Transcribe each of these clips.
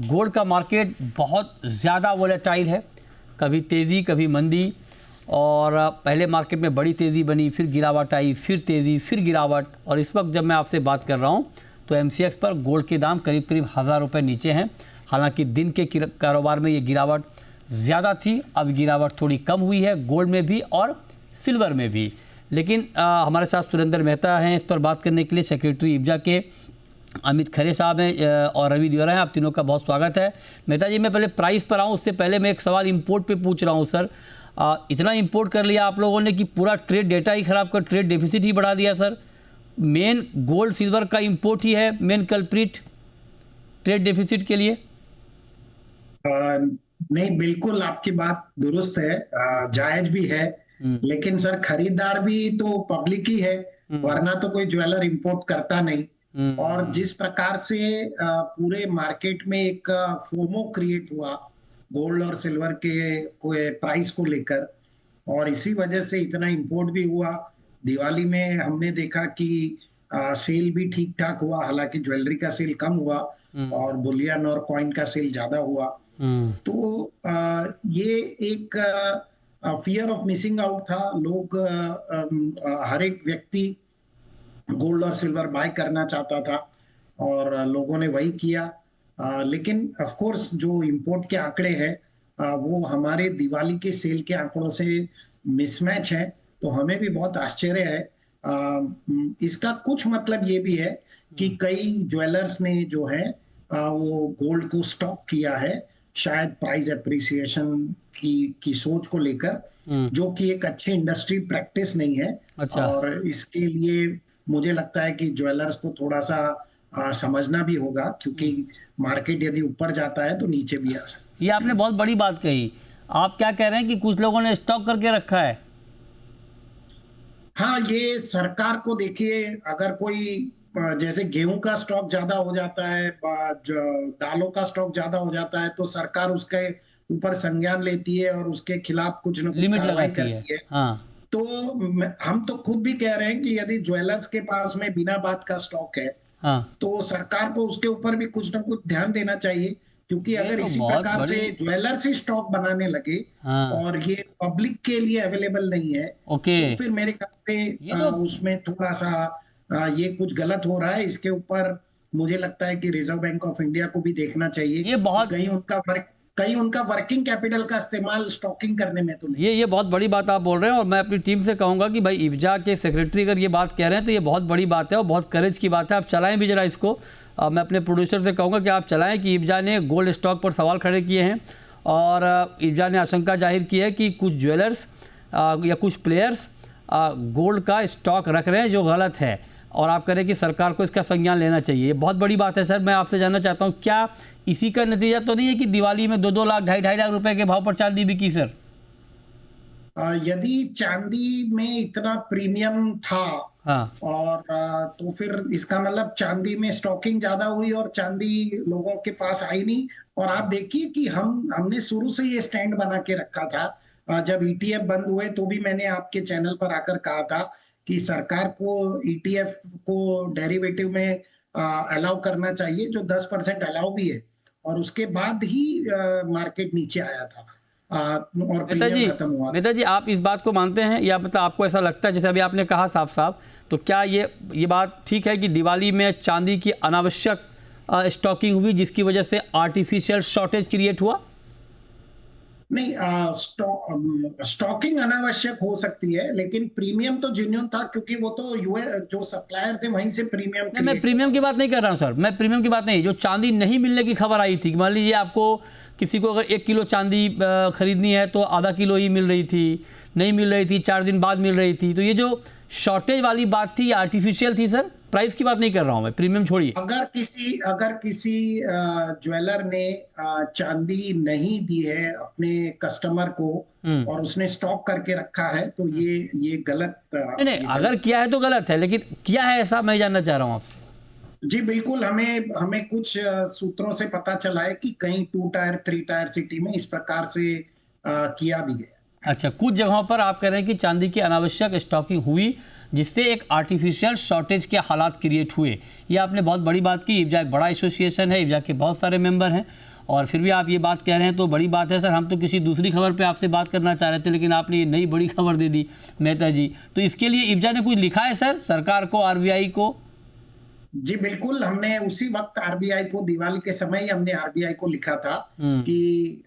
Gold का market बहुत ज़्यादा वोलेटाइल है, कभी तेज़ी कभी मंदी। और पहले मार्केट में बड़ी तेज़ी बनी, फिर गिरावट आई, फिर तेज़ी, फिर गिरावट। और इस वक्त जब मैं आपसे बात कर रहा हूँ तो MCX पर गोल्ड के दाम करीब करीब 1000 रुपये नीचे हैं। हालांकि दिन के कारोबार में ये गिरावट ज़्यादा थी, अब गिरावट थोड़ी कम हुई है गोल्ड में भी और सिल्वर में भी। लेकिन हमारे साथ सुरेंद्र मेहता हैं इस पर बात करने के लिए, सेक्रेटरी इब्जा के अमित खरे साहब हैं और रवि दियोरा हैं। आप तीनों का बहुत स्वागत है। मेहता जी, मैं पहले प्राइस पर आऊँ उससे पहले मैं एक सवाल इंपोर्ट पे पूछ रहा हूँ सर। इतना इंपोर्ट कर लिया आप लोगों ने कि पूरा ट्रेड डेटा ही ख़राब कर, ट्रेड डेफिसिट ही बढ़ा दिया सर। मेन गोल्ड सिल्वर का इंपोर्ट ही है मेन कल्प्रिट ट्रेड डेफिसिट के लिए। नहीं, बिल्कुल आपकी बात दुरुस्त है, जायज भी है। लेकिन सर खरीदार भी तो पब्लिक ही है, वरना तो कोई ज्वेलर इंपोर्ट करता नहीं। और जिस प्रकार से पूरे मार्केट में एक फोमो क्रिएट हुआ गोल्ड और सिल्वर के प्राइस को लेकर, और इसी वजह से इतना इंपोर्ट भी हुआ। दिवाली में हमने देखा कि सेल भी ठीक ठाक हुआ, हालांकि ज्वेलरी का सेल कम हुआ और बुलियन और कॉइन का सेल ज्यादा हुआ। तो ये एक फियर ऑफ मिसिंग आउट था। लोग हर एक व्यक्ति गोल्ड और सिल्वर बाय करना चाहता था और लोगों ने वही किया। लेकिन ऑफ कोर्स जो इंपोर्ट के आंकड़े हैं वो हमारे दिवाली के सेल के आंकड़ों से मिसमैच है, तो हमें भी बहुत आश्चर्य है। इसका कुछ मतलब ये भी है कि कई ज्वेलर्स ने जो है वो गोल्ड को स्टॉक किया है, शायद प्राइस एप्रिसिएशन की सोच को लेकर, जो कि एक अच्छी इंडस्ट्री प्रैक्टिस नहीं है। अच्छा। और इसके लिए मुझे लगता है कि ज्वेलर्स को थोड़ा सा समझना भी होगा, क्योंकि मार्केट यदि ऊपर जाता है तो नीचे भी आ सकता है। ये आपने बहुत बड़ी बात कही। आप क्या कह रहे हैं कि कुछ लोगों ने स्टॉक करके रखा है? हाँ, ये सरकार को देखिए, अगर कोई जैसे गेहूं का स्टॉक ज्यादा हो जाता है, दालों का स्टॉक ज्यादा हो जाता है, तो सरकार उसके ऊपर संज्ञान लेती है और उसके खिलाफ कुछ न कुछ लिमिट कार्रवाई लगाती है। करती है। हाँ। तो हम तो खुद भी कह रहे हैं कि यदि ज्वेलर्स के पास में बिना बात का स्टॉक है हाँ, तो सरकार को उसके ऊपर भी कुछ ना कुछ ध्यान देना चाहिए, क्योंकि ये अगर तो इसी बहुत प्रकार से बड़ी। ज्वेलर्स ही स्टॉक बनाने लगे हाँ। और ये पब्लिक के लिए अवेलेबल नहीं है, ओके। तो फिर मेरे ख्याल से ये तो उसमें थोड़ा सा ये कुछ गलत हो रहा है। इसके ऊपर मुझे लगता है कि रिजर्व बैंक ऑफ इंडिया को भी देखना चाहिए ये कि बहुत कहीं उनका वर्किंग कैपिटल का इस्तेमाल स्टॉकिंग करने में तो नहीं। ये बहुत बड़ी बात आप बोल रहे हैं और मैं अपनी टीम से कहूँगा कि भाई इब्जा के सेक्रेटरी अगर ये बात कह रहे हैं तो ये बहुत बड़ी बात है और बहुत करेज की बात है। आप चलाएं भी जरा इसको। मैं अपने प्रोड्यूसर से कहूँगा कि आप चलाएं कि इब्जा ने गोल्ड स्टॉक पर सवाल खड़े किए हैं और इब्जा ने आशंका जाहिर की है कि कुछ ज्वेलर्स या कुछ प्लेयर्स गोल्ड का स्टॉक रख रहे हैं जो गलत है, और आप कह रहे हैं कि सरकार को इसका संज्ञान लेना चाहिए। ये बहुत बड़ी बात है सर। मैं आपसे जानना चाहता हूँ, क्या इसी का नतीजा तो नहीं है कि दिवाली में 2-2 लाख 2.5 लाख रुपए के भाव पर चांदी बिकी सर? यदि चांदी में इतना प्रीमियम था, हाँ। और तो फिर इसका मतलब चांदी में स्टॉकिंग ज्यादा हुई और चांदी लोगों के पास आई नहीं। और आप देखिए कि हमने शुरू से ये स्टैंड बना के रखा था। जब ETF बंद हुए तो भी मैंने आपके चैनल पर आकर कहा था कि सरकार को ETF को डेरिवेटिव में अलाउ करना चाहिए, जो 10% अलाउ भी है, और उसके बाद ही मार्केट नीचे आया था और प्रीमियम खत्म हुआ। मेहता जी, आप इस बात को मानते हैं या मतलब आपको ऐसा लगता है, जैसे अभी आपने कहा साफ साफ, तो क्या ये बात ठीक है कि दिवाली में चांदी की अनावश्यक स्टॉकिंग हुई जिसकी वजह से आर्टिफिशियल शॉर्टेज क्रिएट हुआ? नहीं, स्टॉकिंग अनावश्यक हो सकती है, लेकिन प्रीमियम तो जेन्युइन था, क्योंकि वो तो जो सप्लायर थे वहीं से प्रीमियम नहीं, मैं प्रीमियम की बात नहीं कर रहा हूँ सर। मैं प्रीमियम की बात नहीं, जो चांदी नहीं मिलने की खबर आई थी, मान लीजिए आपको किसी को अगर 1 किलो चांदी खरीदनी है तो आधा किलो ही मिल रही थी, नहीं मिल रही थी, 4 दिन बाद मिल रही थी, तो ये जो शॉर्टेज वाली बात थी ये आर्टिफिशियल थी सर। प्राइस की बात नहीं कर रहा हूँ मैं, प्रीमियम छोड़िए। अगर किसी ज्वेलर ने चांदी नहीं दी है अपने कस्टमर को और उसने स्टॉक करके रखा है, तो ये गलत। नहीं, अगर किया है तो गलत है, लेकिन किया है ऐसा मैं जानना चाह रहा हूँ आपसे। जी बिल्कुल, हमें कुछ सूत्रों से पता चला है कि कहीं 2 टायर 3 टायर सिटी में इस प्रकार से किया भी गया। अच्छा, कुछ जगहों पर आप कह रहे हैं कि चांदी की अनावश्यक स्टॉकिंग हुई जिससे एक आर्टिफिशियल शॉर्टेज के हालात क्रिएट हुए। ये आपने बहुत बड़ी बात की। इब्जा एक बड़ा एसोसिएशन है, इब्जा के बहुत सारे मेंबर हैं और फिर भी आप ये बात कह रहे हैं तो बड़ी बात है सर। हम तो किसी दूसरी खबर पे आपसे बात करना चाह रहे थे, लेकिन आपने ये नई बड़ी खबर दे दी मेहता जी। तो इसके लिए इब्जा ने कुछ लिखा है सर सरकार को, आरबीआई को? जी बिल्कुल, हमने उसी वक्त आरबीआई को, दिवाली के समय ही हमने आरबीआई को लिखा था कि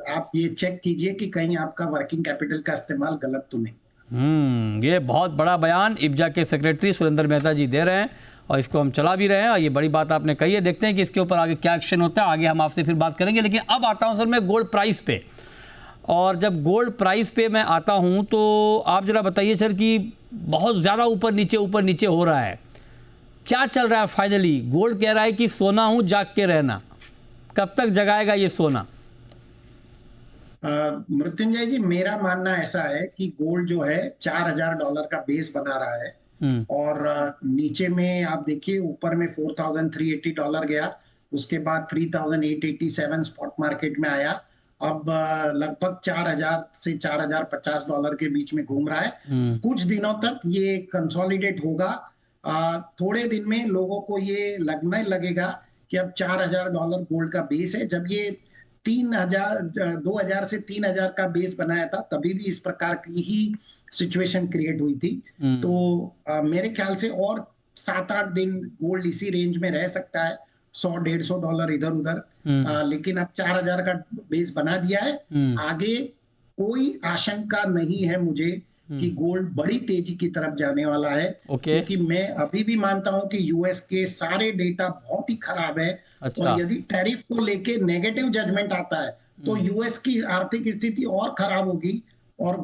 आप ये चेक कीजिए कि कहीं आपका वर्किंग कैपिटल का इस्तेमाल गलत तो नहीं। ये बहुत बड़ा बयान इब्जा के सेक्रेटरी सुरेंद्र मेहता जी दे रहे हैं और इसको हम चला भी रहे हैं और ये बड़ी बात आपने कही है। देखते हैं कि इसके ऊपर आगे क्या एक्शन होता है, आगे हम आपसे फिर बात करेंगे। लेकिन अब आता हूँ सर मैं गोल्ड प्राइस पे, और जब गोल्ड प्राइस पे मैं आता हूँ तो आप ज़रा बताइए सर कि बहुत ज़्यादा ऊपर नीचे हो रहा है, क्या चल रहा है? फाइनली गोल्ड कह रहा है कि सोना हूँ जाग के रहना, कब तक जगाएगा ये सोना? मृत्युंजय जी, मेरा मानना ऐसा है कि गोल्ड जो है $4000 का बेस बना रहा है और नीचे में आप देखिए, ऊपर में $4380 गया, उसके बाद 3887 स्पॉट मार्केट में आया, अब लगभग 4000 से $4050 के बीच में घूम रहा है। कुछ दिनों तक ये कंसोलिडेट होगा। थोड़े दिन में लोगों को ये लगने लगेगा कि अब $4000 गोल्ड का बेस है। जब ये 2000 से 3000 का बेस बनाया था, तभी भी इस प्रकार की ही सिचुएशन क्रिएट हुई थी। तो मेरे ख्याल से और 7-8 दिन गोल्ड इसी रेंज में रह सकता है, $100-150 इधर उधर। लेकिन अब 4000 का बेस बना दिया है, आगे कोई आशंका नहीं है मुझे कि गोल्ड बड़ी तेजी की तरफ जाने वाला है। क्योंकि मैं अभी भी मानता हूं कि यूएस के सारे डेटा बहुत ही खराब है। और यदि टैरिफ को लेके नेगेटिव जजमेंट आता है तो यूएस की आर्थिक स्थिति और खराब होगी और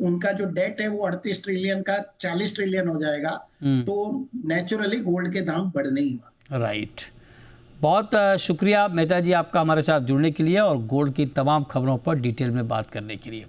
उनका जो डेट है वो 38 ट्रिलियन का 40 ट्रिलियन हो जाएगा। तो नेचुरली गोल्ड के दाम बढ़ने ही हुआ। राइट, बहुत शुक्रिया मेहता जी आपका हमारे साथ जुड़ने के लिए और गोल्ड की तमाम खबरों पर डिटेल में बात करने के लिए।